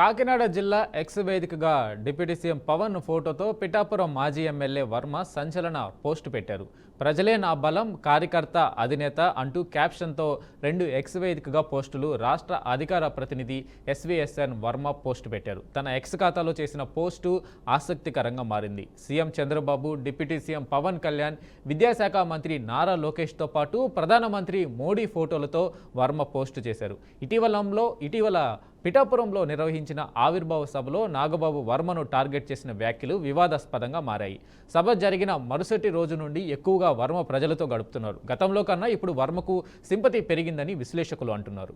కాకినాడ జిల్లా ఎక్స్ వేదికగా deputy CM Pawan ఫోటోతో పిఠాపురం మాజీ ఎమ్మెల్యే వర్మ సంచలన పోస్టు పెట్టారు. ప్రజలే నా బలం, కార్యకర్త అధినేత అంటూ క్యాప్షన్తో 2 ఎక్స్ వేదికగా పోస్టులు రాష్ట్ర అధికార ప్రతినిధి ఎస్వీఎస్ఎన్ వర్మ పోస్టు పెట్టారు. తన ఎక్స్ ఖాతాలో చేసిన పోస్టు ఆసక్తికరంగా మారింది. CM Chandrababu, deputy CM Pawan Kalyan, విద్యాశాఖ మంత్రి నారా లోకేష్తో పాటు ప్రధానమంత్రి మోడీ ఫోటోలతో వర్మ పోస్టు చేశారు. ఇటీవల పిఠాపురంలో నిర్వహించిన ఆవిర్భావ సభలో నాగబాబు వర్మను టార్గెట్ చేసిన వ్యాఖ్యలు వివాదాస్పదంగా మారాయి. సభ జరిగిన మరుసటి రోజు నుండి ఎక్కువగా వర్మ ప్రజలతో గడుపుతున్నారు. గతంలో కన్నా ఇప్పుడు వర్మకు సింపతి పెరిగిందని విశ్లేషకులు అంటున్నారు.